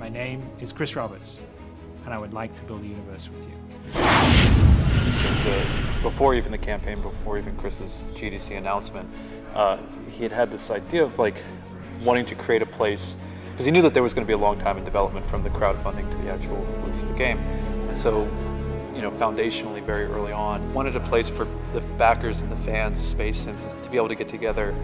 My name is Chris Roberts, and I would like to build a universe with you. Before even the campaign, before even Chris's GDC announcement, he had this idea of like wanting to create a place, because he knew that there was going to be a long time in development from the crowdfunding to the actual release of the game. And so, you know, foundationally, very early on, wanted a place for the backers and the fans of Space Sims to be able to get together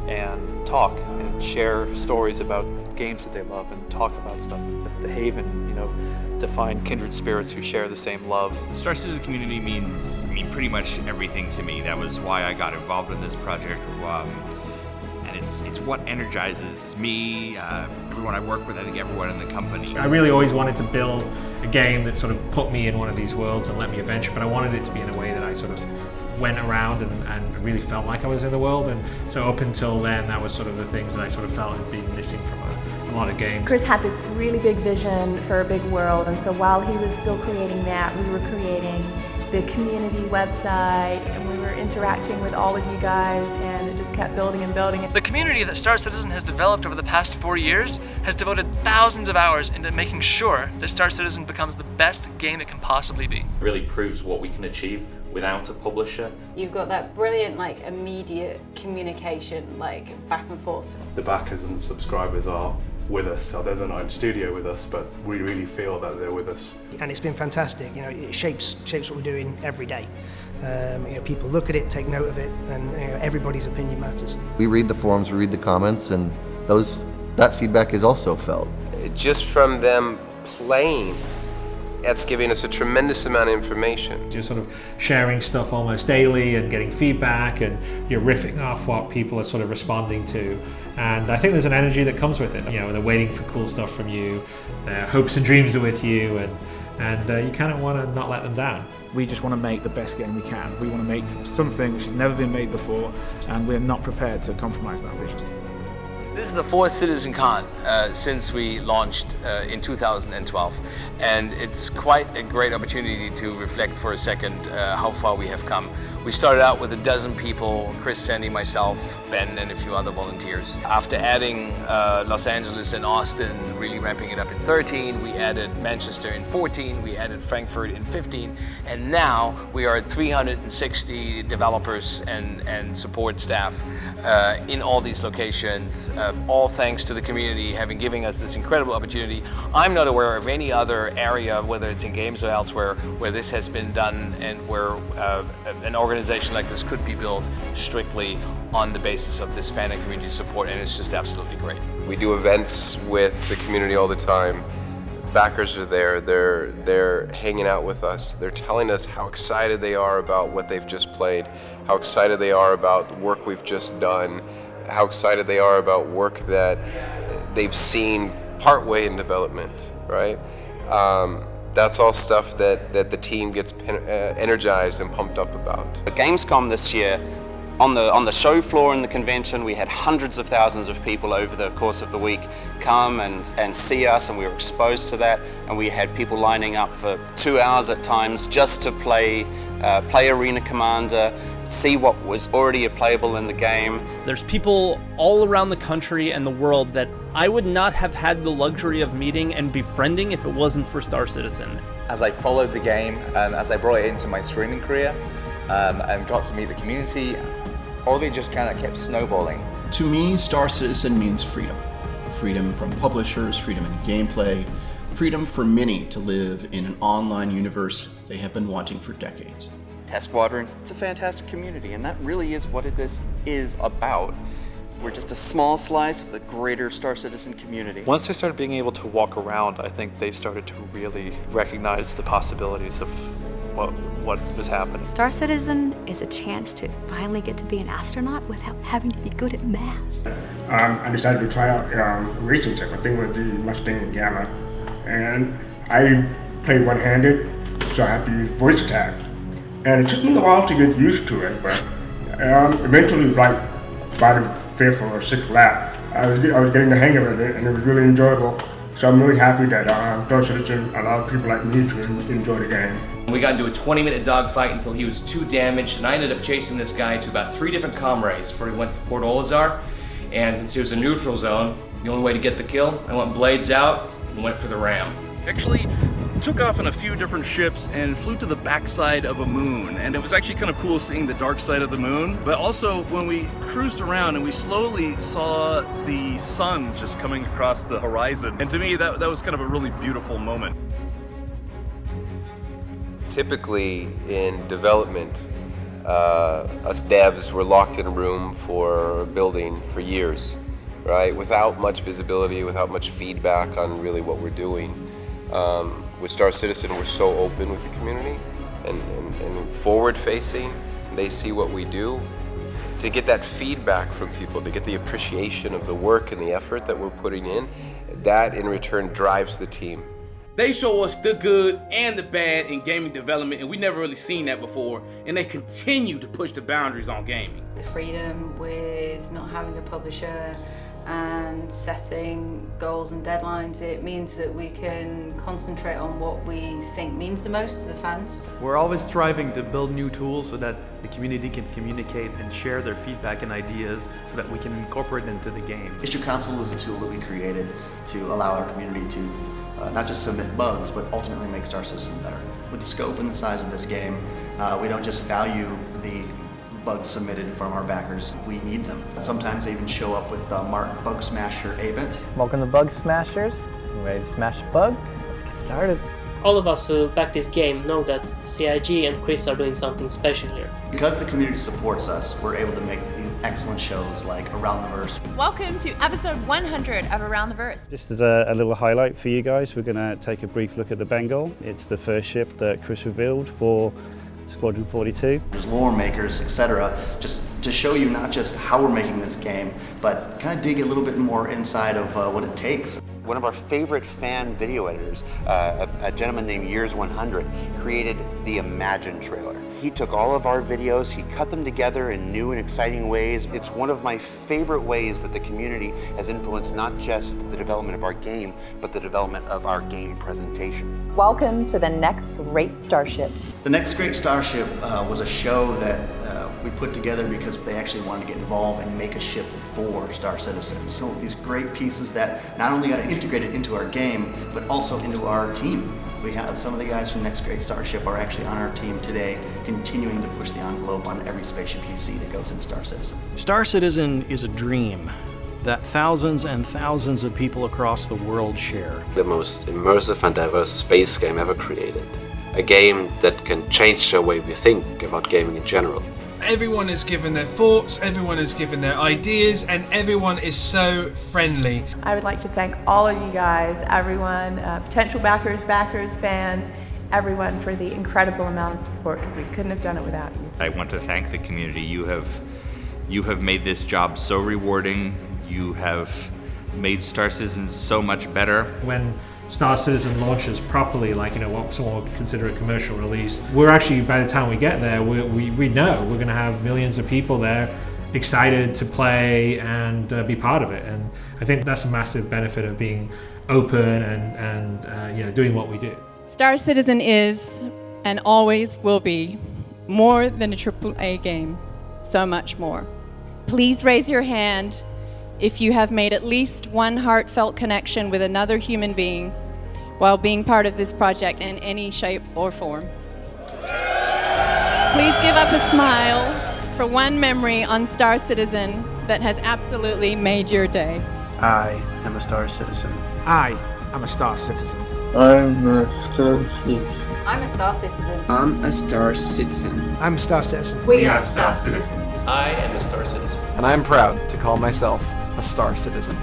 and talk and share stories about games that they love and talk about stuff. The haven, you know, to find kindred spirits who share the same love. The Star Citizen community means pretty much everything to me. That was why I got involved in this project. And it's what energizes me, everyone I work with, I think everyone in the company. I really always wanted to build a game that sort of put me in one of these worlds and let me adventure, but I wanted it to be in a way that I sort of went around and really felt like I was in the world. And so up until then, that was sort of the things that I sort of felt had been missing from a lot of games. Chris had this really big vision for a big world, and so while he was still creating that, we were creating the community website, and we were interacting with all of you guys, and it just kept building and building. The community that Star Citizen has developed over the past 4 years has devoted thousands of hours into making sure that Star Citizen becomes the best game it can possibly be. It really proves what we can achieve without a publisher. You've got that brilliant, like, immediate communication, like, back and forth. The backers and the subscribers are with us, so they're not in studio with us, but we really feel that they're with us. And it's been fantastic. You know, it shapes what we're doing every day. You know, people look at it, take note of it, and you know, everybody's opinion matters. We read the forums, we read the comments, and that feedback is also felt. Just from them playing, it's giving us a tremendous amount of information. You're sort of sharing stuff almost daily and getting feedback, and you're riffing off what people are sort of responding to. And I think there's an energy that comes with it. You know, they're waiting for cool stuff from you, their hopes and dreams are with you, and you kind of want to not let them down. We just want to make the best game we can. We want to make something which has never been made before, and we're not prepared to compromise that vision. This is the fourth CitizenCon since we launched in 2012, and it's quite a great opportunity to reflect for a second how far we have come. We started out with 12 people, Chris, Sandy, myself, Ben, and a few other volunteers. After adding Los Angeles and Austin, really ramping it up in 13, we added Manchester in 14, we added Frankfurt in 15, and now we are at 360 developers and support staff in all these locations. All thanks to the community having given us this incredible opportunity. I'm not aware of any other area, whether it's in games or elsewhere, where this has been done and where an organization like this could be built strictly on the basis of this fan and community support, and it's just absolutely great. We do events with the community all the time. Backers are there, they're hanging out with us. They're telling us how excited they are about what they've just played, how excited they are about the work we've just done, how excited they are about work that they've seen partway in development, right? That's all stuff that the team gets energized and pumped up about. At Gamescom this year, on the show floor in the convention, we had hundreds of thousands of people over the course of the week come and see us, and we were exposed to that, and we had people lining up for 2 hours at times just to play Arena Commander, see what was already playable in the game. There's people all around the country and the world that I would not have had the luxury of meeting and befriending if it wasn't for Star Citizen. As I followed the game, as I brought it into my streaming career, and got to meet the community, all of it just kind of kept snowballing. To me, Star Citizen means freedom. Freedom from publishers, freedom in gameplay, freedom for many to live in an online universe they have been wanting for decades. Squadron, it's a fantastic community, and that really is what this is about. We're just a small slice of the greater Star Citizen community. Once they started being able to walk around, I think they started to really recognize the possibilities of what was happening. Star Citizen is a chance to finally get to be an astronaut without having to be good at math. I decided to try out a racing tech. I think it was the Mustang Gamma, and I played one-handed, so I had to use voice attack. And it took me a while to get used to it, but eventually, like by the 5th or 6th lap, I was getting the hang of it, and it was really enjoyable. So I'm really happy that Star Citizen allowed people like me to enjoy the game. We got into a 20-minute dogfight until he was too damaged, and I ended up chasing this guy to about 3 different comrades before he went to Port Olazar. And since it was a neutral zone, the only way to get the kill, I went blades out, and went for the ram. Actually took off in a few different ships and flew to the backside of a moon, and it was actually kind of cool seeing the dark side of the moon, but also when we cruised around and we slowly saw the sun just coming across the horizon, and to me that was kind of a really beautiful moment. Typically in development, us devs were locked in a room for building for years, right? Without much visibility, without much feedback on really what we're doing. With Star Citizen, we're so open with the community and forward-facing. They see what we do. To get that feedback from people, to get the appreciation of the work and the effort that we're putting in, that in return drives the team. They show us the good and the bad in gaming development, and we never really seen that before, and they continue to push the boundaries on gaming. The freedom with not having a publisher and setting goals and deadlines, it means that we can concentrate on what we think means the most to the fans. We're always striving to build new tools so that the community can communicate and share their feedback and ideas so that we can incorporate it into the game. Issue Council is a tool that we created to allow our community to not just submit bugs, but ultimately make Star Citizen better. With the scope and the size of this game, we don't just value the bugs submitted from our backers, we need them. Sometimes they even show up with marked Bug Smasher A-Bit. Welcome to Bug Smashers. You ready to smash a bug? Let's get started. All of us who back this game know that CIG and Chris are doing something special here. Because the community supports us, we're able to make these excellent shows like Around the Verse. Welcome to episode 100 of Around the Verse. Just as a little highlight for you guys, we're going to take a brief look at the Bengal. It's the first ship that Chris revealed for Squadron 42. There's lore makers, etc., just to show you not just how we're making this game, but kind of dig a little bit more inside of what it takes. One of our favorite fan video editors, a gentleman named Years100, created the Imagine trailer. He took all of our videos, he cut them together in new and exciting ways. It's one of my favorite ways that the community has influenced not just the development of our game, but the development of our game presentation. Welcome to the Next Great Starship. The Next Great Starship was a show that we put together because they actually wanted to get involved and make a ship for Star Citizen. So these great pieces that not only got integrated into our game, but also into our team. We have some of the guys from Next Great Starship are actually on our team today, continuing to push the envelope on every spaceship you see that goes into Star Citizen. Star Citizen is a dream that thousands and thousands of people across the world share. The most immersive and diverse space game ever created. A game that can change the way we think about gaming in general. Everyone has given their thoughts, everyone has given their ideas, and everyone is so friendly. I would like to thank all of you guys, everyone, potential backers, fans, everyone for the incredible amount of support, because we couldn't have done it without you. I want to thank the community. You have made this job so rewarding. You have made Star Citizen so much better. When Star Citizen launches properly, like what someone would consider a commercial release, we're actually, by the time we get there, we know we're going to have millions of people there excited to play and be part of it. And I think that's a massive benefit of being open and doing what we do. Star Citizen is, and always will be, more than a AAA game. So much more. Please raise your hand if you have made at least one heartfelt connection with another human being while being part of this project in any shape or form. Please give up a smile for one memory on Star Citizen that has absolutely made your day. I am a Star Citizen. I am a Star Citizen. I'm a Star Citizen. I'm a Star Citizen. I'm a Star Citizen. I'm a Star Citizen. We are Star Citizens. I am a Star Citizen. And I'm proud to call myself a Star Citizen.